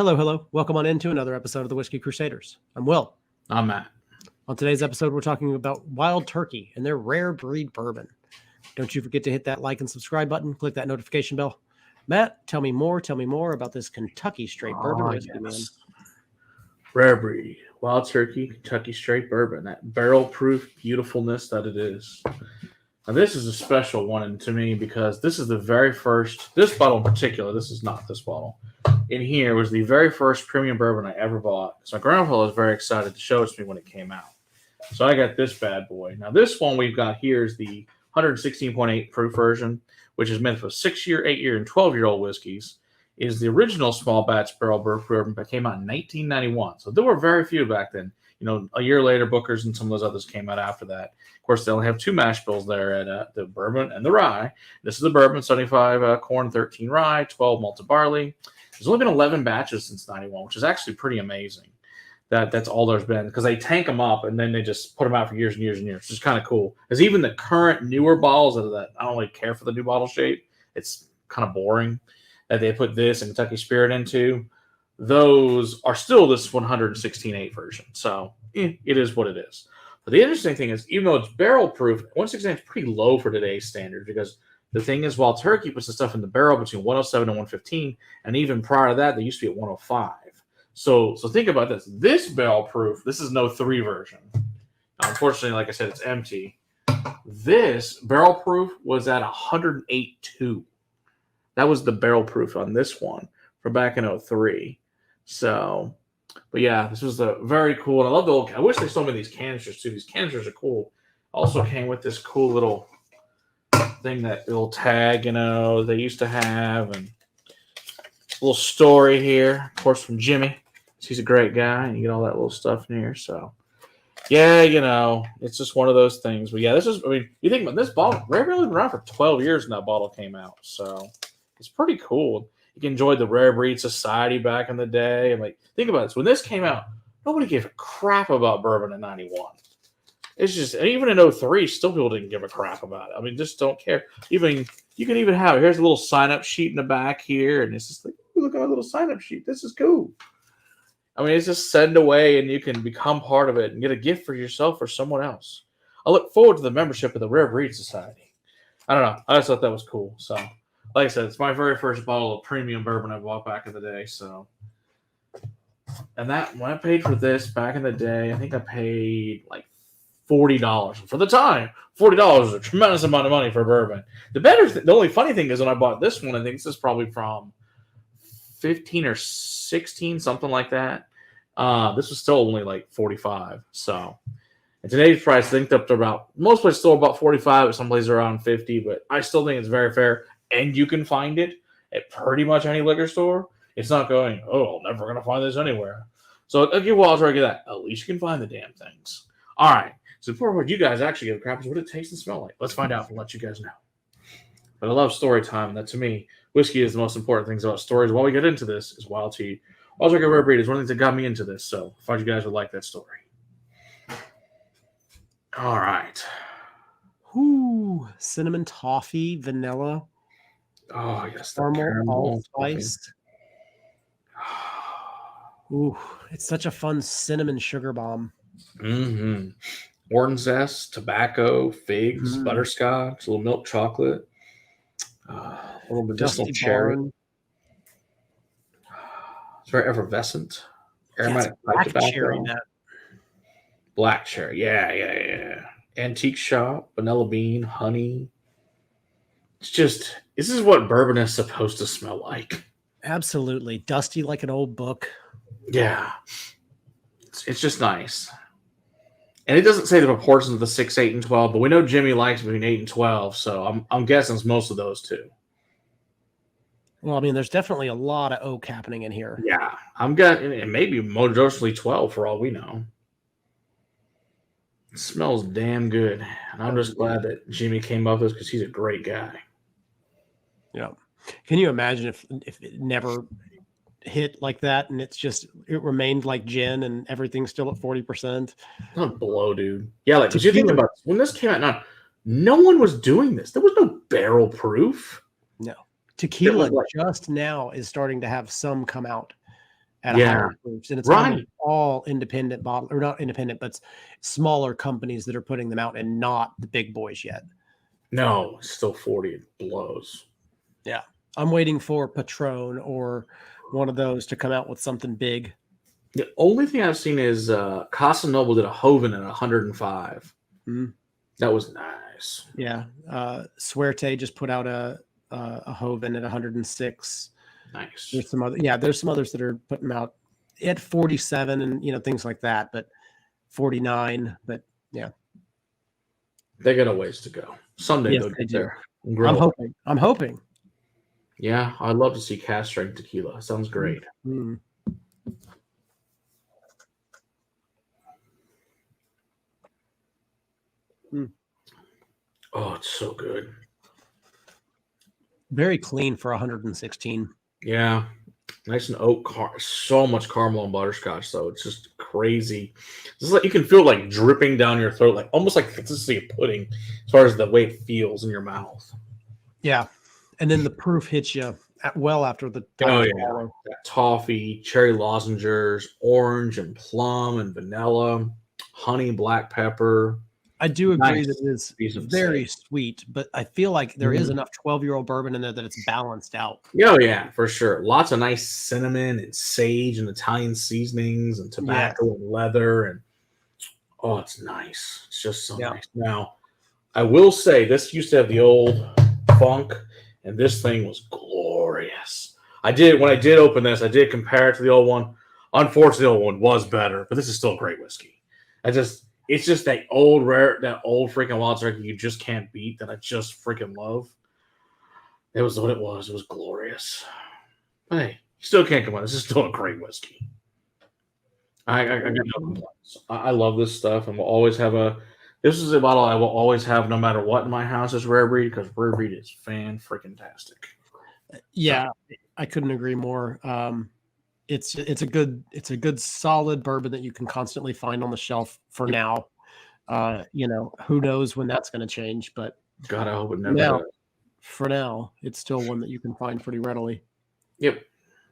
Hello, hello. Welcome on into another episode of the Whiskey Crusaders. I'm Will. I'm Matt. On today's episode, we're talking about Wild Turkey and their rare breed bourbon. Don't you forget to hit that like and subscribe button. Click that notification bell. Matt, tell me more about this Kentucky straight bourbon whiskey, man. Rare breed, Wild Turkey, Kentucky straight bourbon. That barrel-proof beautifulness that it is. Now, this is a special one to me because this is the very first, this bottle in particular, this is not this bottle, in here was the very first premium bourbon I ever bought. So my grandpa was very excited to show it to me when it came out. So I got this bad boy. Now, this one we've got here is the 116.8 proof version, which is meant for 6-year, 8-year, and 12-year-old whiskeys. Is the original small batch barrel bourbon that came out in 1991. So there were very few back then. You know, a year later, Booker's and some of those others came out after that. Of course, they only have two mash bills there at the bourbon and the rye. This is the bourbon, 75 corn, 13 rye, 12 malted barley. There's only been 11 batches since 91, which is actually pretty amazing. That's all there's been, because they tank them up and then they just put them out for years and years and years. It's just kind of cool. Because even the current newer bottles that I don't really care for the new bottle shape. It's kind of boring that they put this and Kentucky Spirit into. Those are still this 116.8 version. So it is what it is. But the interesting thing is, even though it's barrel proof, 116 is pretty low for today's standards, because the thing is, Wild Turkey puts the stuff in the barrel between 107 and 115, and even prior to that, they used to be at 105. So think about this. This barrel proof, this is no 3 version. Unfortunately, like I said, it's empty. This barrel proof was at 108.2. That was the barrel proof on this one from back in 03. So, but yeah, this was a very cool. And I love the old. I wish they sold me these canisters too. These canisters are cool. Also came with this cool little thing, that little tag, they used to have, and a little story here, of course, from Jimmy. He's a great guy, and you get all that little stuff in here. So, yeah, it's just one of those things. But yeah, this is. I mean, you think about this bottle. Rare really been around for 12 years when that bottle came out. So it's pretty cool. You enjoyed the Rare Breed Society back in the day. And think about this. When this came out, nobody gave a crap about bourbon in 91. It's just, even in 03, still people didn't give a crap about it. I mean, just don't care. Even you can even have, here's a little sign-up sheet in the back here, and it's just like, look at my little sign-up sheet. This is cool. I mean, it's just send away, and you can become part of it and get a gift for yourself or someone else. I look forward to the membership of the Rare Breed Society. I don't know. I just thought that was cool. So, like I said, it's my very first bottle of premium bourbon I bought back in the day. So, and that, when I paid for this back in the day, I think I paid like $40 for the time. $40 is a tremendous amount of money for bourbon. The only funny thing is, when I bought this one, I think this is probably from 15 or 16, something like that. This was still only like 45. So, and today's price linked up to most places still about 45, but some places around 50. But I still think it's very fair, and you can find it at pretty much any liquor store. It's not going, I'm never going to find this anywhere. So I'll give Wild Turkey that. At least you can find the damn things. All right. So before what you guys actually give a crap is what it tastes and smell like. Let's find out and let you guys know. But I love story time, and that, to me, whiskey is the most important things about stories. While we get into this, is Wild Turkey Rare Breed is one of the things that got me into this. So I thought you guys would like that story. All right. Ooh, cinnamon toffee, vanilla. Oh, yes. Caramel, spiced. Ooh, it's such a fun cinnamon sugar bomb. Mm-hmm. Orange zest, tobacco, figs, butterscotch, a little milk chocolate, a little medicinal cherry. It's very effervescent. Aromatic black cherry. Black cherry, yeah. Antique shop, vanilla bean, honey. This is what bourbon is supposed to smell like. Absolutely. Dusty like an old book. Yeah. It's just nice. And it doesn't say the proportions of the 6, 8, and 12, but we know Jimmy likes between 8 and 12, so I'm guessing it's most of those two. Well, I mean, there's definitely a lot of oak happening in here. Yeah. I'm guessing it may be mostly 12 for all we know. It smells damn good. And I'm just glad that Jimmy came up with this, because he's a great guy. Yeah. Can you imagine if it never hit like that, and it remained like gin and everything's still at 40%? Not blow, dude. Yeah, like, because you think about this, when this came out, no one was doing this. There was no barrel proof. No. Tequila just now is starting to have some come out. at a Yeah. higher proofs, and it's Right. almost all independent bottle, or not independent, but smaller companies that are putting them out, and not the big boys yet. No, it's still 40. It blows. Yeah, I'm waiting for Patron or one of those to come out with something big. The only thing I've seen is Casa Noble did a Hoven at 105. Mm. That was nice. Yeah, Suerte just put out a Hoven at 106. Nice. There's some other, there's some others that are putting them out at 47 and things like that, but 49. But yeah, They got a ways to go. Someday yes, they'll they get do. there. And grow. I'm hoping. Yeah, I'd love to see cast strength tequila. Sounds great. Mm. Mm. Oh, it's so good. Very clean for 116. Yeah, nice and so much caramel and butterscotch, though. It's just crazy. It's like you can feel it, like dripping down your throat, like almost like consistency of pudding, as far as the way it feels in your mouth. Yeah, and then the proof hits you well after the Oh yeah, that toffee, cherry lozengers, orange and plum and vanilla, honey, black pepper. I do agree that it is piece of very steak. sweet, but I feel like there is enough 12-year-old bourbon in there that it's balanced out. Oh yeah, for sure. Lots of nice cinnamon and sage and Italian seasonings and tobacco and leather, and oh, it's nice. It's just so nice. Now, I will say this used to have the old funk, and this thing was glorious. When I did open this, I did compare it to the old one. Unfortunately, the old one was better, but this is still a great whiskey. It's just that old freaking Wild Turkey you just can't beat, that I just freaking love. It was what it was. It was glorious. But hey, you still can't come on. This is still a great whiskey. I got no complaints. I love this stuff, and we'll always have this is a bottle I will always have no matter what in my house is Rare Breed, because Rare Breed is fan-freaking-tastic. Yeah, I couldn't agree more. It's a good solid bourbon that you can constantly find on the shelf for now. Who knows when that's going to change, but God, I hope it never does. For now, it's still one that you can find pretty readily. Yep.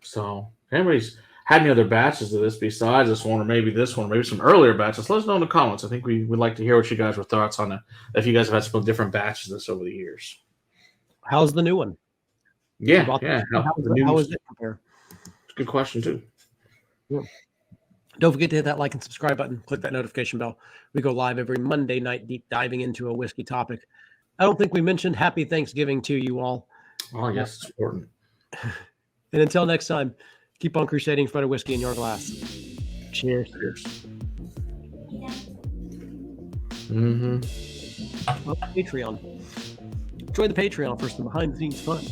So, if anybody's had any other batches of this besides this one, or maybe this one, or maybe some earlier batches, let us know in the comments. I think we would like to hear what you guys were thoughts on it. If you guys have had some different batches of this over the years. How's the new one? Yeah. How does it compare? It's a good question, too. Yeah. Don't forget to hit that like and subscribe button. Click that notification bell. We go live every Monday night, deep diving into a whiskey topic. I don't think we mentioned Happy Thanksgiving to you all. Oh, yes, it's important. And until next time, keep on crusading for better whiskey in your glass. Cheers. Mm-hmm. Patreon. Join the Patreon for some behind-the-scenes fun.